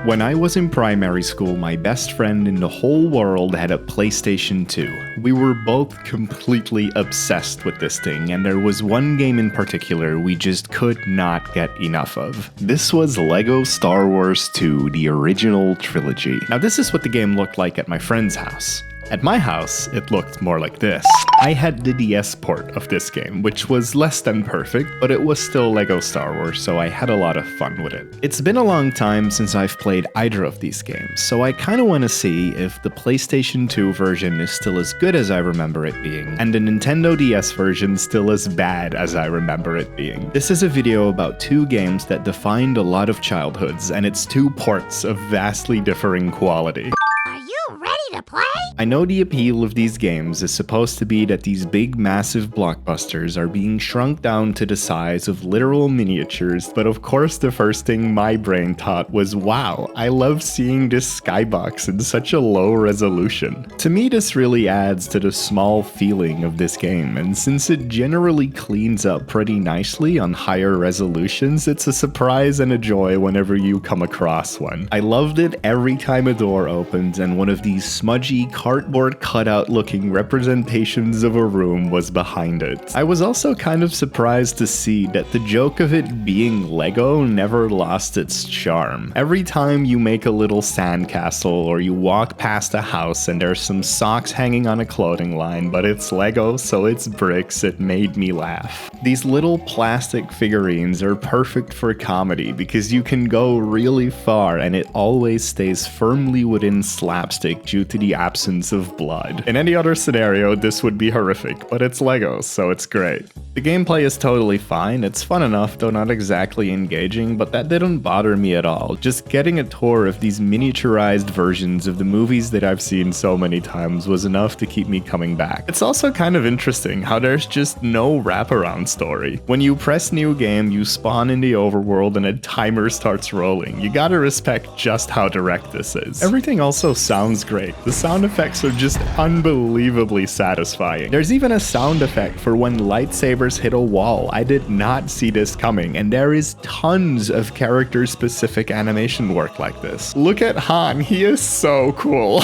When I was in primary school, my best friend in the whole world had a PlayStation 2. We were both completely obsessed with this thing, and there was one game in particular we just could not get enough of. This was LEGO Star Wars 2, the original trilogy. Now this is what the game looked like at my friend's house. At my house, it looked more like this. I had the DS port of this game, which was less than perfect, but it was still LEGO Star Wars, so I had a lot of fun with it. It's been a long time since I've played either of these games, so I kinda wanna see if the PlayStation 2 version is still as good as I remember it being, and the Nintendo DS version still as bad as I remember it being. This is a video about two games that defined a lot of childhoods, and it's two ports of vastly differing quality. Are you ready to play? I know the appeal of these games is supposed to be that these big massive blockbusters are being shrunk down to the size of literal miniatures, but of course the first thing my brain thought was, wow, I love seeing this skybox in such a low resolution. To me this really adds to the small feeling of this game, and since it generally cleans up pretty nicely on higher resolutions, it's a surprise and a joy whenever you come across one. I loved it every time a door opened and one of these smudgy cardboard cutout looking representations of a room was behind it. I was also kind of surprised to see that the joke of it being LEGO never lost its charm. Every time you make a little sandcastle or you walk past a house and there's some socks hanging on a clothing line, but it's LEGO so it's bricks, it made me laugh. These little plastic figurines are perfect for comedy because you can go really far and it always stays firmly within slapstick due to the absence of blood. In any other scenario, this would be horrific, but it's LEGO, so it's great. The gameplay is totally fine, it's fun enough, though not exactly engaging, but that didn't bother me at all. Just getting a tour of these miniaturized versions of the movies that I've seen so many times was enough to keep me coming back. It's also kind of interesting how there's just no wraparound story. When you press new game, you spawn in the overworld and a timer starts rolling. You gotta respect just how direct this is. Everything also sounds great. The sound effects are just unbelievably satisfying. There's even a sound effect for when lightsabers hit a wall. I did not see this coming, and there is tons of character-specific animation work like this. Look at Han, he is so cool.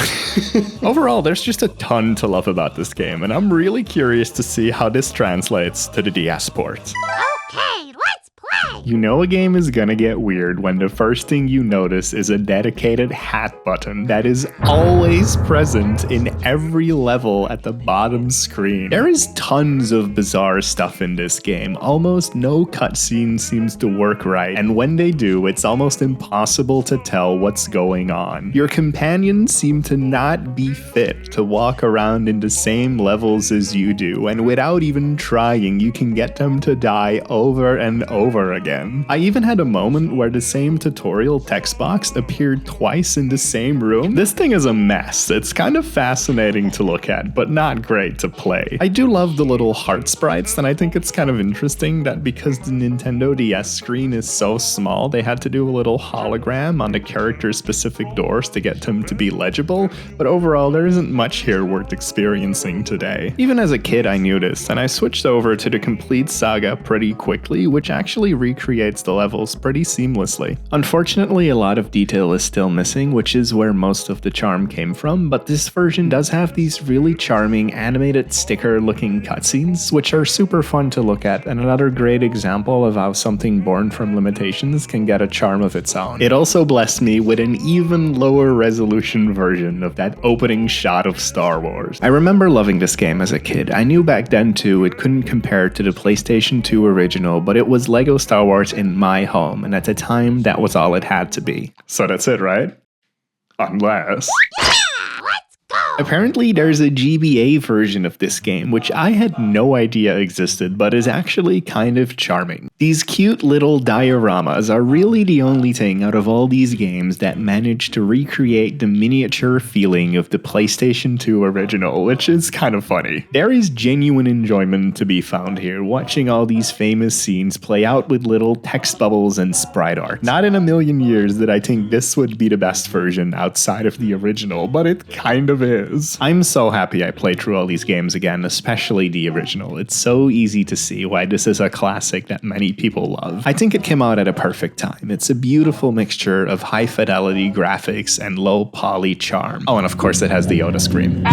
Overall, there's just a ton to love about this game, and I'm really curious to see how this translates to the DS port. Okay, let's play! You know a game is gonna get weird when the first thing you notice is a dedicated hat button that is always present in every level at the bottom screen. There is tons of bizarre stuff in this game. Almost no cutscene seems to work right, and when they do, it's almost impossible to tell what's going on. Your companions seem to not be fit to walk around in the same levels as you do, and without even trying, you can get them to die over and over again. I even had a moment where the same tutorial text box appeared twice in the same room. This thing is a mess. It's kind of fascinating to look at, but not great to play. I do love the little heart sprites, and I think it's kind of interesting that because the Nintendo DS screen is so small, they had to do a little hologram on the character-specific doors to get them to be legible, but overall there isn't much here worth experiencing today. Even as a kid I knew this, and I switched over to the complete saga pretty quickly, which actually recreates the levels pretty seamlessly. Unfortunately, a lot of detail is still missing, which is where most of the charm came from, but this version does have these really charming animated sticker-looking cutscenes, which are super fun to look at, and another great example of how something born from limitations can get a charm of its own. It also blessed me with an even lower resolution version of that opening shot of Star Wars. I remember loving this game as a kid. I knew back then too it couldn't compare to the PlayStation 2 original, but it was LEGO Star Wars in my home, and at the time that was all it had to be. So that's it, right? Unless... Apparently there's a GBA version of this game, which I had no idea existed, but is actually kind of charming. These cute little dioramas are really the only thing out of all these games that manage to recreate the miniature feeling of the PlayStation 2 original, which is kind of funny. There is genuine enjoyment to be found here, watching all these famous scenes play out with little text bubbles and sprite art. Not in a million years did I think this would be the best version outside of the original, but it kind of is. is. I'm so happy I played through all these games again, especially the original. It's so easy to see why this is a classic that many people love. I think it came out at a perfect time. It's a beautiful mixture of high fidelity graphics and low poly charm. Oh, and of course it has the Yoda scream.